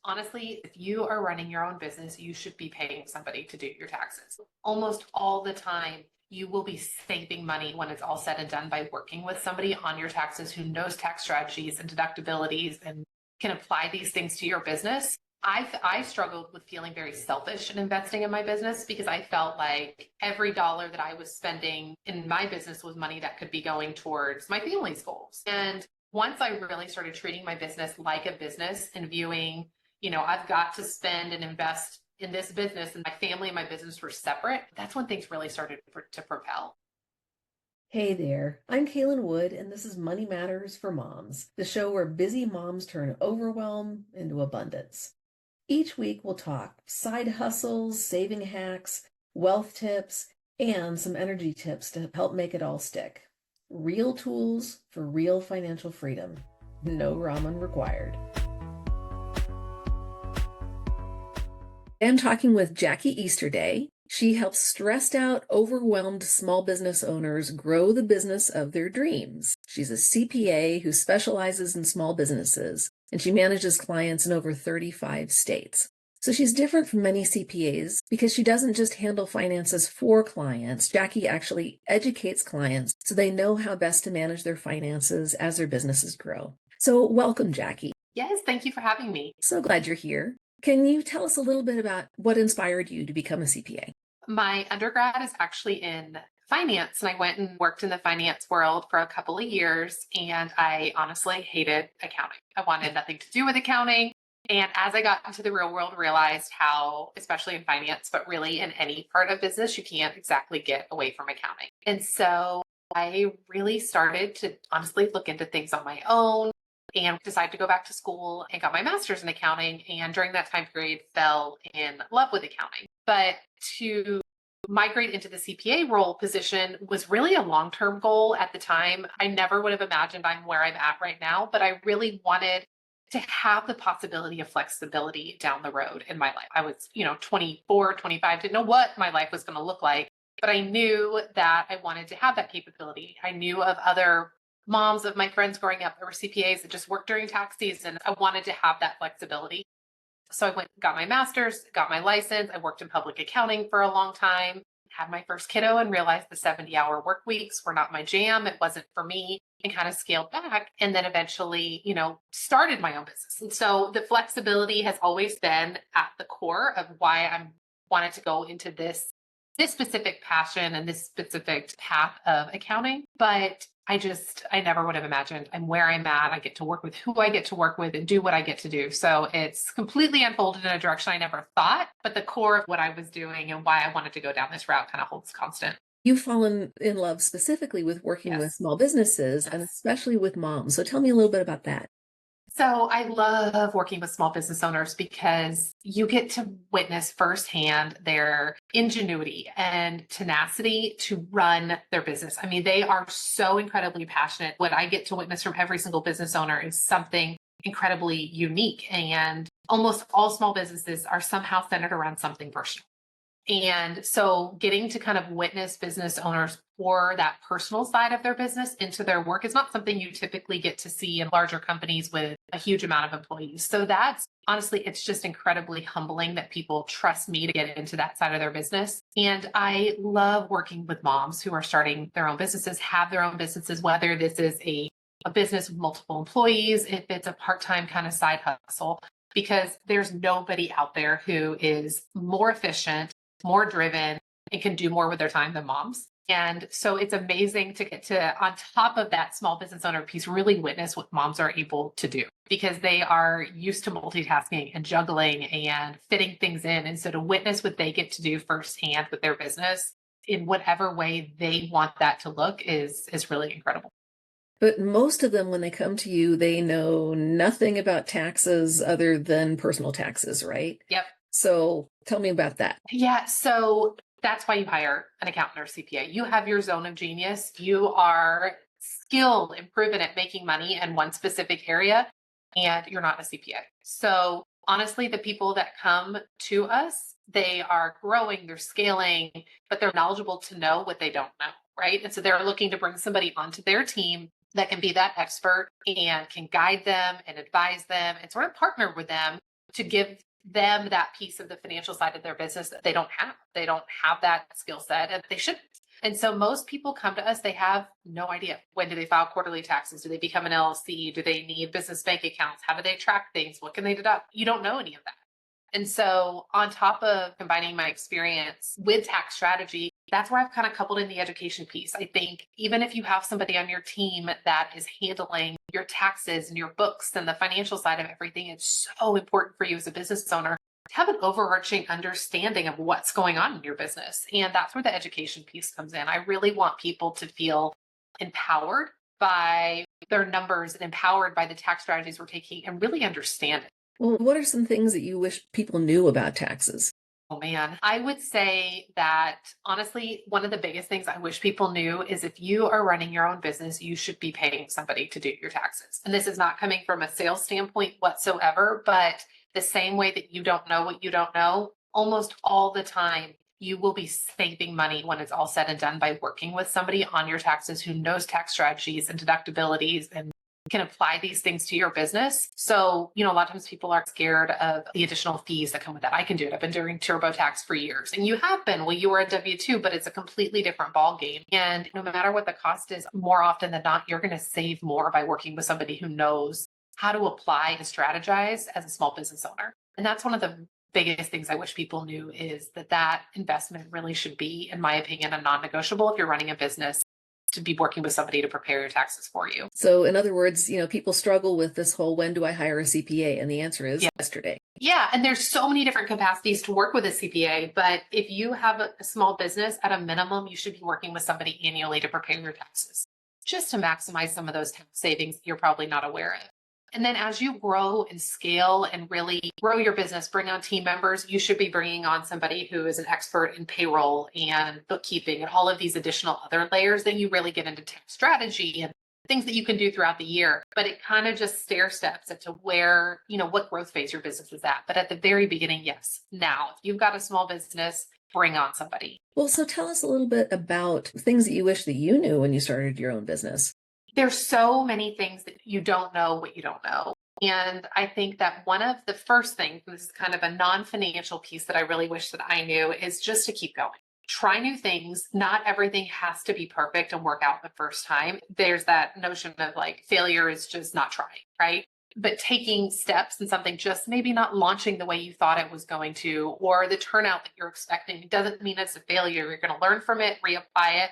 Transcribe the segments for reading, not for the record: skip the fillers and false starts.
Honestly, if you are running your own business, you should be paying somebody to do your taxes. Almost all the time, you will be saving money when it's all said and done by working with somebody on your taxes who knows tax strategies and deductibilities and can apply these things to your business. I struggled with feeling very selfish in investing in my business because I felt like every dollar that I was spending in my business was money that could be going towards my family's goals. And once I really started treating my business like a business and viewing, I've got to spend and invest in this business, and my family and my business were separate, that's when things really started to propel. Hey there, I'm Kaylin Wood, and this is Money Matters for Moms, the show where busy moms turn overwhelm into abundance. Each week we'll talk side hustles, saving hacks, wealth tips, and some energy tips to help make it all stick. Real tools for real financial freedom. No ramen required. I'm talking with Jackie Easterday. She helps stressed out, overwhelmed small business owners grow the business of their dreams. She's a CPA who specializes in small businesses, and she manages clients in over 35 states. So she's different from many CPAs because she doesn't just handle finances for clients. Jackie actually educates clients so they know how best to manage their finances as their businesses grow. So welcome, Jackie. Yes, thank you for having me. So glad you're here. Can you tell us a little bit about what inspired you to become a CPA? My undergrad is actually in finance, and I went and worked in the finance world for a couple of years, and I honestly hated accounting. I wanted nothing to do with accounting. And as I got into the real world, realized how, especially in finance, but really in any part of business, you can't exactly get away from accounting. And so I really started to honestly look into things on my own and decided to go back to school and got my master's in accounting. And during that time period, fell in love with accounting. But to migrate into the CPA role position was really a long-term goal at the time. I never would have imagined I'm where I'm at right now, but I really wanted to have the possibility of flexibility down the road in my life. I was, 24, 25, didn't know what my life was going to look like, but I knew that I wanted to have that capability. I knew of other moms of my friends growing up that were CPAs that just worked during tax season. I wanted to have that flexibility. So I went, got my master's, got my license. I worked in public accounting for a long time, had my first kiddo and realized the 70-hour work weeks were not my jam. It wasn't for me, and kind of scaled back. And then eventually, started my own business. And so the flexibility has always been at the core of why I wanted to go into this specific passion and this specific path of accounting. But I never would have imagined I'm where I'm at. I get to work with who I get to work with and do what I get to do. So it's completely unfolded in a direction I never thought, but the core of what I was doing and why I wanted to go down this route kind of holds constant. You've fallen in love specifically with working with Yes. small businesses and Yes. especially with moms. So tell me a little bit about that. So I love working with small business owners because you get to witness firsthand their ingenuity and tenacity to run their business. I mean, they are so incredibly passionate. What I get to witness from every single business owner is something incredibly unique. And almost all small businesses are somehow centered around something personal. And so getting to kind of witness business owners pour that personal side of their business into their work is not something you typically get to see in larger companies with a huge amount of employees. So that's honestly, it's just incredibly humbling that people trust me to get into that side of their business. And I love working with moms who are starting their own businesses, have their own businesses, whether this is a business with multiple employees, if it's a part-time kind of side hustle, because there's nobody out there who is more efficient, more driven, and can do more with their time than moms. And so it's amazing to get to, on top of that small business owner piece, really witness what moms are able to do because they are used to multitasking and juggling and fitting things in. And so to witness what they get to do firsthand with their business in whatever way they want that to look is really incredible. But most of them, when they come to you, they know nothing about taxes other than personal taxes, right? Yep. So tell me about that. Yeah. So that's why you hire an accountant or CPA. You have your zone of genius. You are skilled and proven at making money in one specific area, and you're not a CPA. So honestly, the people that come to us, they are growing, they're scaling, but they're knowledgeable to know what they don't know, right? And so they're looking to bring somebody onto their team that can be that expert and can guide them and advise them and sort of partner with them to give them that piece of the financial side of their business that they don't have. They don't have that skill set and they shouldn't. And so most people come to us, they have no idea. When do they file quarterly taxes? Do they become an LLC? Do they need business bank accounts? How do they track things? What can they deduct? You don't know any of that. And so, on top of combining my experience with tax strategy, that's where I've kind of coupled in the education piece. I think even if you have somebody on your team that is handling your taxes and your books and the financial side of everything, it's so important for you as a business owner to have an overarching understanding of what's going on in your business. And that's where the education piece comes in. I really want people to feel empowered by their numbers and empowered by the tax strategies we're taking and really understand it. Well, what are some things that you wish people knew about taxes? Oh man, I would say that honestly, one of the biggest things I wish people knew is if you are running your own business, you should be paying somebody to do your taxes. And this is not coming from a sales standpoint whatsoever, but the same way that you don't know what you don't know, almost all the time, you will be saving money when it's all said and done by working with somebody on your taxes who knows tax strategies and deductibilities and can apply these things to your business. So, a lot of times people are scared of the additional fees that come with that. I can do it. I've been doing TurboTax for years. And you have been. Well, you were a W-2, but it's a completely different ballgame. And no matter what the cost is, more often than not, you're going to save more by working with somebody who knows how to apply and strategize as a small business owner. And that's one of the biggest things I wish people knew is that investment really should be, in my opinion, a non-negotiable if you're running a business, to be working with somebody to prepare your taxes for you. So in other words, people struggle with this whole, when do I hire a CPA? And the answer is yesterday. Yeah. And there's so many different capacities to work with a CPA, but if you have a small business, at a minimum, you should be working with somebody annually to prepare your taxes, just to maximize some of those tax savings you're probably not aware of. And then as you grow and scale and really grow your business, bring on team members, you should be bringing on somebody who is an expert in payroll and bookkeeping and all of these additional other layers. Then you really get into tax strategy and things that you can do throughout the year. But it kind of just stair steps into where, what growth phase your business is at. But at the very beginning, yes. Now, if you've got a small business, bring on somebody. Well, so tell us a little bit about things that you wish that you knew when you started your own business. There's so many things that you don't know what you don't know. And I think that one of the first things, this is kind of a non-financial piece that I really wish that I knew, is just to keep going. Try new things. Not everything has to be perfect and work out the first time. There's that notion of failure is just not trying, right? But taking steps in something, just maybe not launching the way you thought it was going to, or the turnout that you're expecting, doesn't mean it's a failure. You're going to learn from it, reapply it,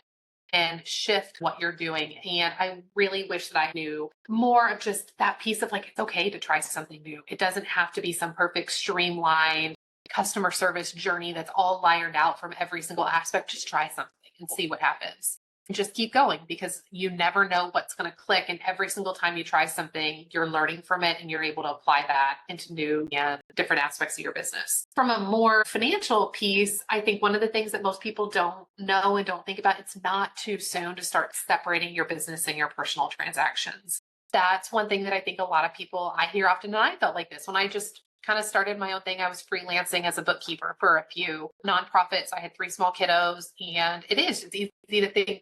and shift what you're doing. And I really wish that I knew more of just that piece of it's okay to try something new. It doesn't have to be some perfect streamlined customer service journey that's all layered out from every single aspect. Just try something and see what happens. And just keep going, because you never know what's going to click. And every single time you try something, you're learning from it and you're able to apply that into new and different aspects of your business. From a more financial piece, I think one of the things that most people don't know and don't think about, it's not too soon to start separating your business and your personal transactions. That's one thing that I think a lot of people I hear often, and I felt like this when I just kind of started my own thing. I was freelancing as a bookkeeper for a few nonprofits. I had 3 small kiddos, and it's easy to think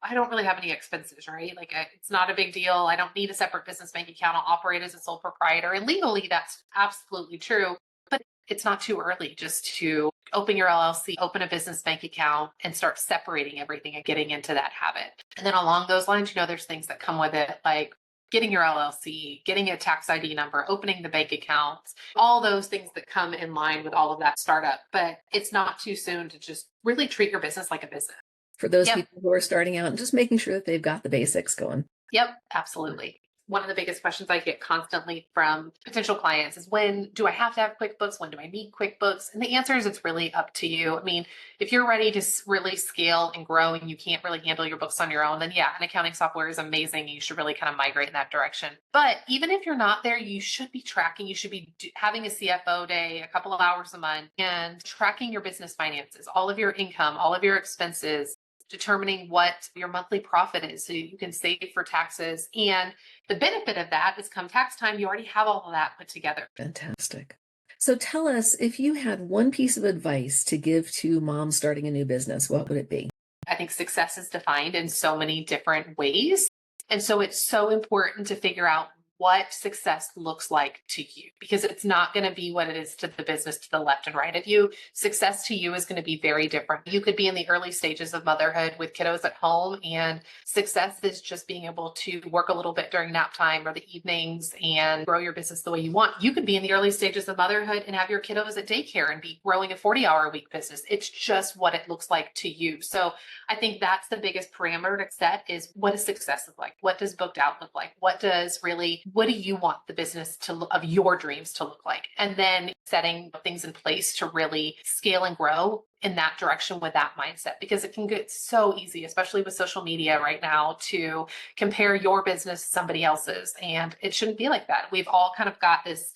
I don't really have any expenses, right? It's not a big deal. I don't need a separate business bank account. I'll operate as a sole proprietor. And legally, that's absolutely true. But it's not too early just to open your LLC, open a business bank account, and start separating everything and getting into that habit. And then along those lines, there's things that come with it, like getting your LLC, getting a tax ID number, opening the bank accounts, all those things that come in line with all of that startup. But it's not too soon to just really treat your business like a business. For those people who are starting out and just making sure that they've got the basics going. Yep, absolutely. One of the biggest questions I get constantly from potential clients is, when do I have to have QuickBooks? When do I need QuickBooks? And the answer is, it's really up to you. I mean, if you're ready to really scale and grow and you can't really handle your books on your own, then an accounting software is amazing. You should really kind of migrate in that direction. But even if you're not there, you should be tracking. You should be having a CFO day, a couple of hours a month, and tracking your business finances, all of your income, all of your expenses, determining what your monthly profit is so you can save for taxes. And the benefit of that is, come tax time, you already have all of that put together. Fantastic. So tell us, if you had one piece of advice to give to moms starting a new business, what would it be? I think success is defined in so many different ways. And so it's so important to figure out what success looks like to you, because it's not going to be what it is to the business to the left and right of you. Success to you is going to be very different. You could be in the early stages of motherhood with kiddos at home, and success is just being able to work a little bit during nap time or the evenings and grow your business the way you want. You could be in the early stages of motherhood and have your kiddos at daycare and be growing a 40-hour-a-week business. It's just what it looks like to you. So I think that's the biggest parameter to set is, what does success look like? What does booked out look like? What do you want the business of your dreams to look like? And then setting things in place to really scale and grow in that direction with that mindset, because it can get so easy, especially with social media right now, to compare your business to somebody else's. And it shouldn't be like that. We've all kind of got this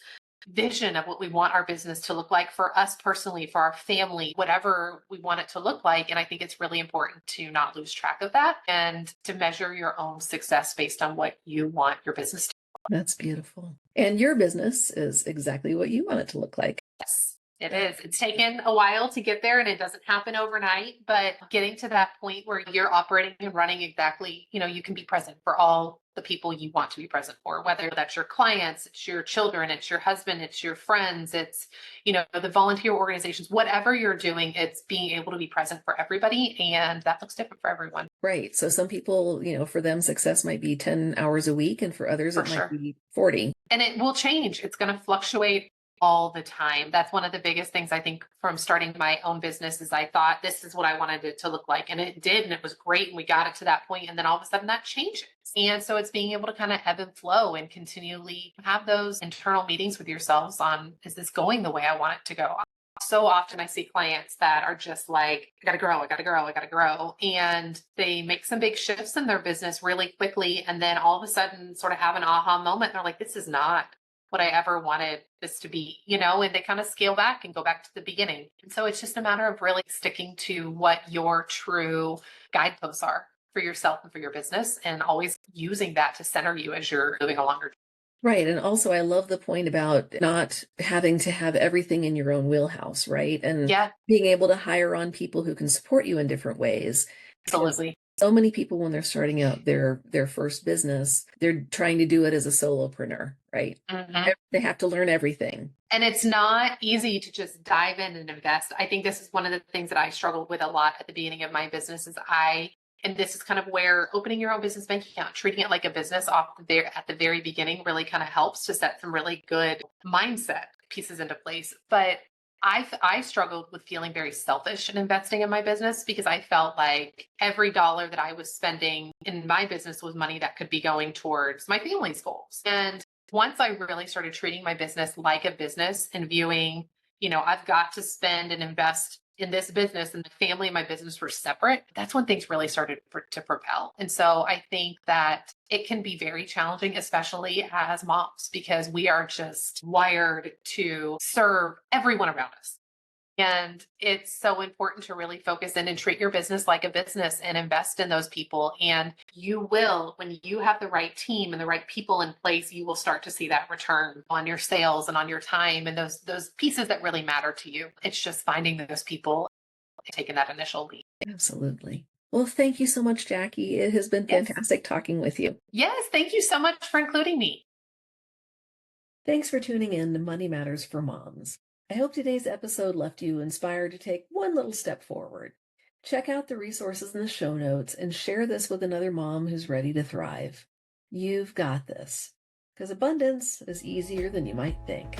vision of what we want our business to look like for us personally, for our family, whatever we want it to look like. And I think it's really important to not lose track of that and to measure your own success based on what you want your business to. That's beautiful. And your business is exactly what you want it to look like. Yes, it is. It's taken a while to get there, and it doesn't happen overnight, but getting to that point where you're operating and running exactly, you can be present for all the people you want to be present for, whether that's your clients, it's your children, it's your husband, it's your friends, it's, the volunteer organizations, whatever you're doing, it's being able to be present for everybody. And that looks different for everyone. Right. So some people, for them, success might be 10 hours a week, and for others, it might be 40. And it will change. It's going to fluctuate all the time. That's one of the biggest things I think from starting my own business is I thought this is what I wanted it to look like. And it did. And it was great. And we got it to that point. And then all of a sudden that changes. And so it's being able to kind of ebb and flow and continually have those internal meetings with yourselves on, is this going the way I want it to go? So often I see clients that are just like, I got to grow, I got to grow, I got to grow. And they make some big shifts in their business really quickly. And then all of a sudden sort of have an aha moment. And they're like, this is not what I ever wanted this to be, and they kind of scale back and go back to the beginning. And so it's just a matter of really sticking to what your true guideposts are for yourself and for your business, and always using that to center you as you're moving along. Right. And also, I love the point about not having to have everything in your own wheelhouse, right? And being able to hire on people who can support you in different ways. Absolutely. So many people, when they're starting out their first business, they're trying to do it as a solopreneur, right? Mm-hmm. They have to learn everything. And it's not easy to just dive in and invest. I think this is one of the things that I struggled with a lot at the beginning of my business and this is kind of where opening your own business bank account, treating it like a business at the very beginning really kind of helps to set some really good mindset pieces into place. But I struggled with feeling very selfish in investing in my business, because I felt like every dollar that I was spending in my business was money that could be going towards my family's goals. And once I really started treating my business like a business and viewing, I've got to spend and invest in this business, and the family and my business were separate, that's when things really started to propel. And so I think that it can be very challenging, especially as moms, because we are just wired to serve everyone around us. And it's so important to really focus in and treat your business like a business and invest in those people. And you will, when you have the right team and the right people in place, you will start to see that return on your sales and on your time and those pieces that really matter to you. It's just finding those people and taking that initial lead. Absolutely. Well, thank you so much, Jackie. It has been fantastic talking with you. Yes, thank you so much for including me. Thanks for tuning in to Money Matters for Moms. I hope today's episode left you inspired to take one little step forward. Check out the resources in the show notes and share this with another mom who's ready to thrive. You've got this, because abundance is easier than you might think.